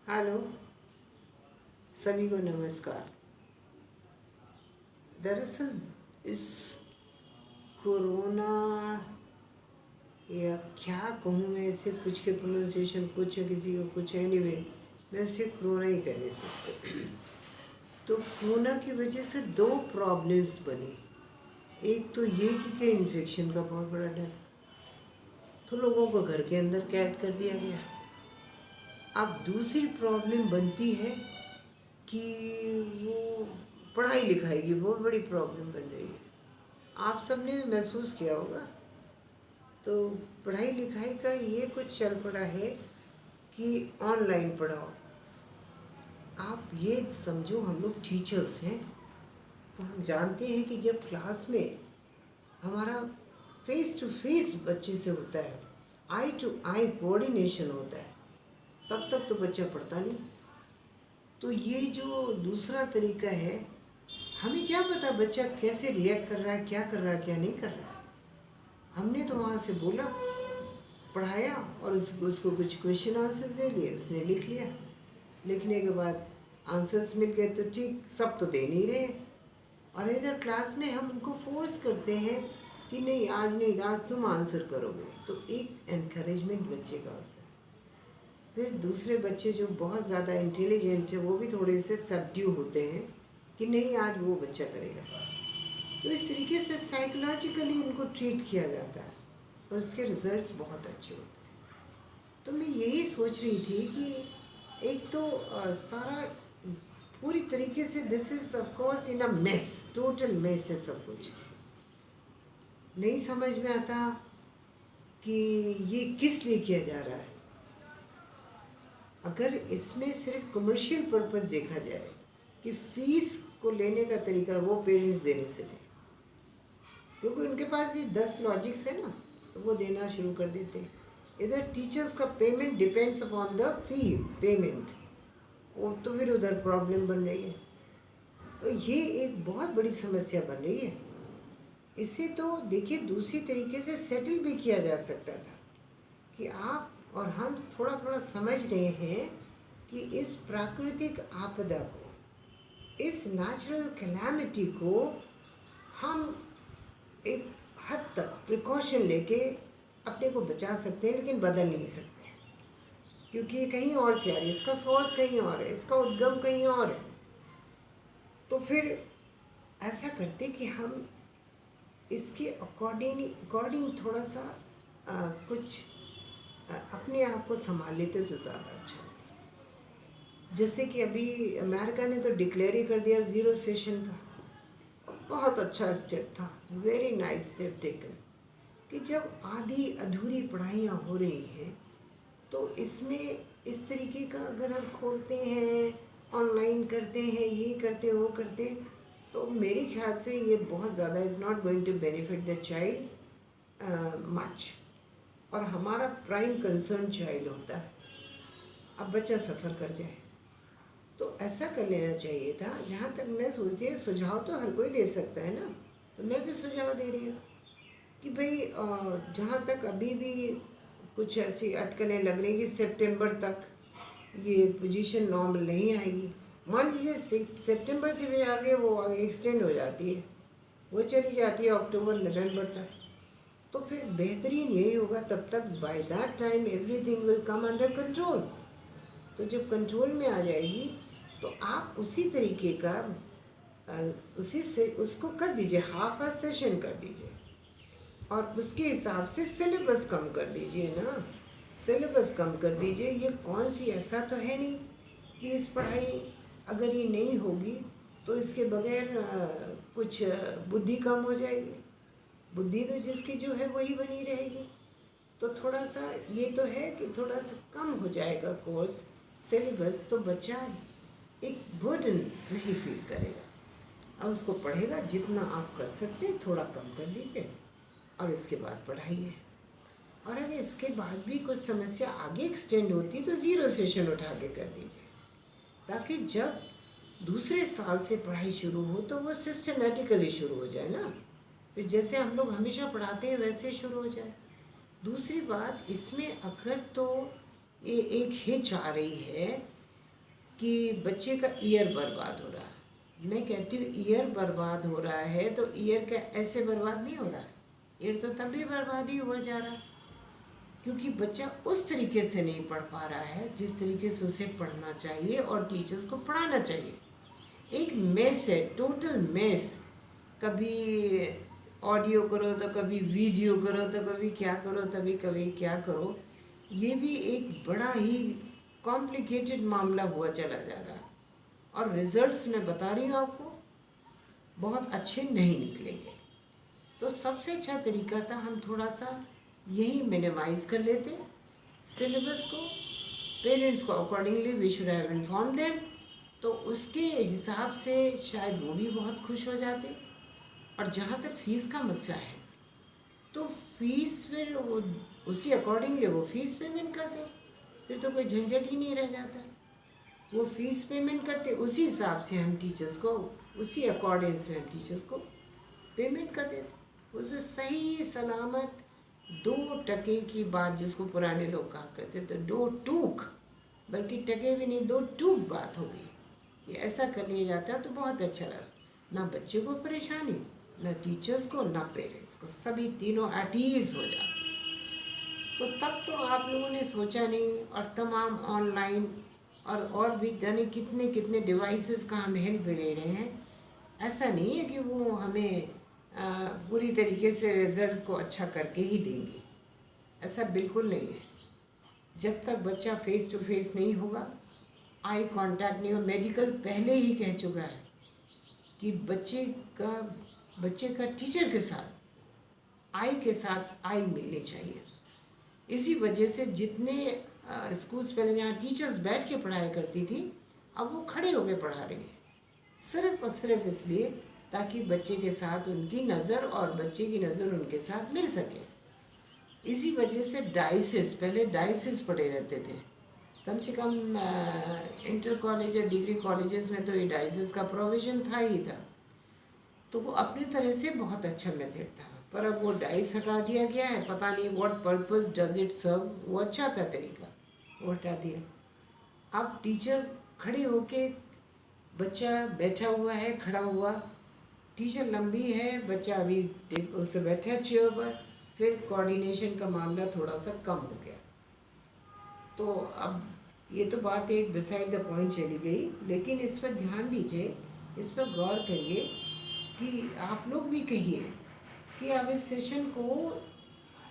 Hello, सभी को नमस्कार। दरअसल इस कोरोना या क्या कहूँ मैं, इसे कुछ के प्रोनाउंसिएशन कुछ है, किसी का कुछ, एनीवे मैं इसे कोरोना ही कह देती हूँ। तो कोरोना की वजह से दो प्रॉब्लम्स बनी। एक तो ये कि इन्फेक्शन का बहुत बड़ा डर, तो लोगों को घर के अंदर कैद कर दिया गया। अब दूसरी प्रॉब्लम बनती है कि वो पढ़ाई लिखाई की बहुत बड़ी प्रॉब्लम बन रही है। आप सबने भी महसूस किया होगा। तो पढ़ाई लिखाई का ये कुछ चल पड़ा है कि ऑनलाइन पढ़ाओ। आप ये समझो, हम लोग टीचर्स हैं तो हम जानते हैं कि जब क्लास में हमारा फेस टू फेस बच्चे से होता है, आई टू आई कोऑर्डिनेशन होता है, तब तक तो बच्चा पढ़ता नहीं। तो ये जो दूसरा तरीका है, हमें क्या पता बच्चा कैसे रिएक्ट कर रहा है, क्या कर रहा है, क्या नहीं कर रहा है। हमने तो वहाँ से बोला, पढ़ाया और उसको कुछ क्वेश्चन आंसर्स दे लिए, उसने लिख लिया। लिखने के बाद आंसर्स मिल गए तो ठीक, सब तो दे नहीं रहे। और इधर क्लास में हम उनको फोर्स करते हैं कि नहीं, आज नहीं, आज तुम आंसर करोगे। तो एक एनकरेजमेंट बच्चे का होता है। फिर दूसरे बच्चे जो बहुत ज़्यादा इंटेलिजेंट है, वो भी थोड़े से सबड्यू होते हैं कि नहीं, आज वो बच्चा करेगा। तो इस तरीके से साइकोलॉजिकली इनको ट्रीट किया जाता है और उसके रिजल्ट्स बहुत अच्छे होते हैं। तो मैं यही सोच रही थी कि एक तो सारा पूरी तरीके से this is of course in a mess, total mess है सब कुछ। नहीं समझ में आता कि ये किस लिए किया जा रहा है। अगर इसमें सिर्फ कमर्शियल पर्पस देखा जाए कि फीस को लेने का तरीका वो पेरेंट्स देने से नहीं, क्योंकि उनके पास भी 10 लॉजिक्स है ना, तो वो देना शुरू कर देते हैं। इधर टीचर्स का payment depends upon the fee payment, वो तो फिर उधर प्रॉब्लम बन रही है। तो ये एक बहुत बड़ी समस्या बन रही है। इसे तो देखिए दूसरी तरीके से सेटल भी किया जा सकता था कि आप और हम थोड़ा थोड़ा समझ रहे हैं कि इस प्राकृतिक आपदा को, इस नेचुरल कैलामिटी को हम एक हद तक प्रिकॉशन लेके अपने को बचा सकते हैं, लेकिन बदल नहीं सकते, क्योंकि ये कहीं और से आ रही है, इसका सोर्स कहीं और है, इसका उद्गम कहीं और है। तो फिर ऐसा करते कि हम इसके अकॉर्डिंग थोड़ा सा कुछ अपने आप को संभाल लेते तो ज़्यादा अच्छा होता। जैसे कि अभी अमेरिका ने तो डिक्लेयर ही कर दिया ज़ीरो सेशन का, बहुत अच्छा स्टेप था, वेरी नाइस स्टेप टेकन। कि जब आधी अधूरी पढ़ाइयाँ हो रही हैं तो इसमें इस तरीके का अगर हम खोलते हैं, ऑनलाइन करते हैं, ये करते वो करते, तो मेरे ख्याल से ये बहुत ज़्यादा is not going to benefit the child much. और हमारा प्राइम कंसर्न चाइल्ड होता है। अब बच्चा सफ़र कर जाए तो ऐसा कर लेना चाहिए था। जहाँ तक मैं सोचती हूँ, सुझाव तो हर कोई दे सकता है ना, तो मैं भी सुझाव दे रही हूँ कि भाई जहाँ तक अभी भी कुछ ऐसी अटकलें लग रही कि सितंबर तक ये पोजीशन नॉर्मल नहीं आएगी। मान लीजिए सितंबर से भी आगे वो आगे एक्सटेंड हो जाती है, वो चली जाती है अक्टूबर नवंबर तक, तो फिर बेहतरीन यही होगा, तब तक by that time everything will come under control. तो जब कंट्रोल में आ जाएगी तो आप उसी तरीके का उसी से उसको कर दीजिए, हाफ आ सेशन कर दीजिए और उसके हिसाब से सिलेबस कम कर दीजिए ना, सिलेबस कम कर दीजिए। ये कौन सी, ऐसा तो है नहीं कि इस पढ़ाई अगर ये नहीं होगी तो इसके बगैर कुछ बुद्धि कम हो जाएगी। बुद्धि तो जिसकी जो है वही बनी रहेगी। तो थोड़ा सा ये तो है कि थोड़ा सा कम हो जाएगा कोर्स सिलेबस, तो बच्चा एक बर्डन नहीं फील करेगा। अब उसको पढ़ेगा, जितना आप कर सकते हैं थोड़ा कम कर दीजिए और इसके बाद पढ़ाइए। और अगर इसके बाद भी कुछ समस्या आगे एक्सटेंड होती तो ज़ीरो सेशन उठा के कर दीजिए, ताकि जब दूसरे साल से पढ़ाई शुरू हो तो वो सिस्टमेटिकली शुरू हो जाए ना, फिर जैसे हम लोग हमेशा पढ़ाते हैं वैसे शुरू हो जाए। दूसरी बात इसमें अगर तो ये एक हिच आ रही है कि बच्चे का ईयर बर्बाद हो रहा है। मैं कहती हूँ ईयर बर्बाद हो रहा है तो ईयर का ऐसे बर्बाद नहीं हो रहा है, ईयर तो तभी बर्बाद ही हुआ जा रहा है, क्योंकि बच्चा उस तरीके से नहीं पढ़ पा रहा है जिस तरीके से उसे पढ़ना चाहिए और टीचर्स को पढ़ाना चाहिए। एक मेस है, टोटल मेस। कभी ऑडियो करो तो कभी वीडियो करो तो कभी क्या करो, तभी कभी क्या करो। ये भी एक बड़ा ही कॉम्प्लिकेटेड मामला हुआ चला जा रहा है और रिजल्ट्स मैं बता रही हूँ आपको बहुत अच्छे नहीं निकलेंगे। तो सबसे अच्छा तरीका था हम थोड़ा सा यही मिनिमाइज़ कर लेते सिलेबस को, पेरेंट्स को accordingly we should have inform them, तो उसके हिसाब से शायद वो भी बहुत खुश हो जाते। और जहाँ तक फ़ीस का मसला है तो फीस फिर वो उसी अकॉर्डिंगली वो फ़ीस पेमेंट करते, फिर तो कोई झंझट ही नहीं रह जाता। वो फ़ीस पेमेंट करते, उसी हिसाब से हम टीचर्स को, उसी अकॉर्डिंग से हम टीचर्स को पेमेंट कर देते। उसे सही सलामत 2% की बात जिसको पुराने लोग कहा करते तो 2 टूक, बल्कि टके भी नहीं 2 टूक बात हो गई। ये ऐसा कर लिया जाता तो बहुत अच्छा लगा, ना बच्चे को परेशानी, ना टीचर्स को, ना पेरेंट्स को, सभी तीनों एट ईज हो जाते। तो तब तो आप लोगों ने सोचा नहीं, और तमाम ऑनलाइन और भी जाने कितने कितने डिवाइसेस का हम हेल्प ले रहे हैं। ऐसा नहीं है कि वो हमें पूरी तरीके से रिजल्ट्स को अच्छा करके ही देंगे, ऐसा बिल्कुल नहीं है। जब तक बच्चा फेस टू फेस नहीं होगा, आई कांटेक्ट नहीं हो, मेडिकल पहले ही कह चुका है कि बच्चे का टीचर के साथ आई मिलनी चाहिए। इसी वजह से जितने स्कूल्स पहले जहाँ टीचर्स बैठ के पढ़ाया करती थी, अब वो खड़े होकर पढ़ा रही हैं, सिर्फ और सिर्फ इसलिए ताकि बच्चे के साथ उनकी नज़र और बच्चे की नज़र उनके साथ मिल सके। इसी वजह से डाइसिस, पहले डाइसिस पढ़े रहते थे, कम से कम इंटर कॉलेज और डिग्री कॉलेजेस में तो ये डाइसिस का प्रोविज़न था ही था। तो वो अपनी तरह से बहुत अच्छा मेथड था, पर अब वो डाइस हटा दिया गया है। पता नहीं what purpose does it serve. वो अच्छा था तरीका, वो हटा दिया। अब टीचर खड़े होके, बच्चा बैठा हुआ है, खड़ा हुआ, टीचर लंबी है, बच्चा अभी उससे बैठा चेयर पर, फिर कोऑर्डिनेशन का मामला थोड़ा सा कम हो गया। तो अब ये तो बात एक बिसाइड द पॉइंट चली गई, लेकिन इस पर ध्यान दीजिए, इस पर गौर करिए कि आप लोग भी कहिए कि अब इस सेशन को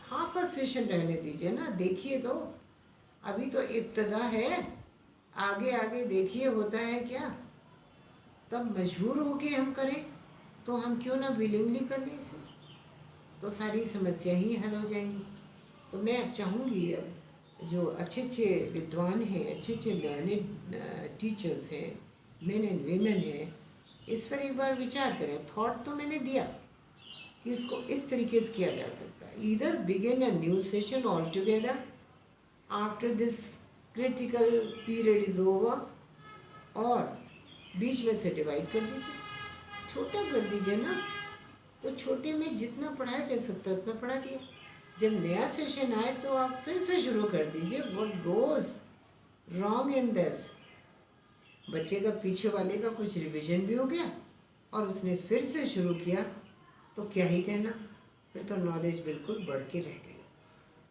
हाफ अ सेशन रहने दीजिए ना। देखिए तो अभी तो इब्तदा है, आगे आगे देखिए होता है क्या, तब मजबूर होके हम करें तो हम क्यों ना विलिंगली कर लें इसे, तो सारी समस्या ही हल हो जाएंगी। तो मैं अब चाहूँगी अब जो अच्छे अच्छे विद्वान हैं, अच्छे अच्छे लर्निंग टीचर्स हैं, मेन एंड वीमेन हैं, इस पर एक बार विचार करें। थॉट तो मैंने दिया कि इसको इस तरीके से किया जा सकता है, either begin a new session all together after this critical period is over, और बीच में से डिवाइड कर दीजिए, छोटा कर दीजिए ना। तो छोटे में जितना पढ़ाया जा सकता है उतना पढ़ा दिया। जब नया सेशन आए तो आप फिर से शुरू कर दीजिए। What goes wrong in this, बच्चे का पीछे वाले का कुछ रिवीजन भी हो गया और उसने फिर से शुरू किया, तो क्या ही कहना, फिर तो नॉलेज बिल्कुल बढ़ के रह गई।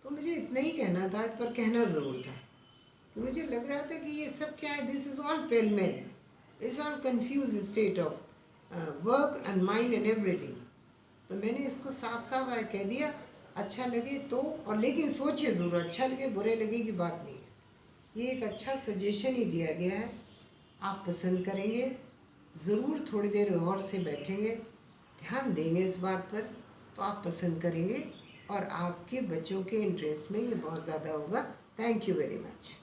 तो मुझे इतना ही कहना था, पर कहना ज़रूर था। मुझे लग रहा था कि ये सब क्या है, this is all pell-mell, is all confuse state of work and mind and everything. तो मैंने इसको साफ साफ कह दिया, अच्छा लगे तो, और लेकिन सोचिए ज़रूर, अच्छा लगे बुरे लगे की बात नहीं है। ये एक अच्छा सजेशन ही दिया गया है, आप पसंद करेंगे ज़रूर, थोड़ी देर और से बैठेंगे, ध्यान देंगे इस बात पर, तो आप पसंद करेंगे और आपके बच्चों के इंटरेस्ट में ये बहुत ज़्यादा होगा। Thank you very much.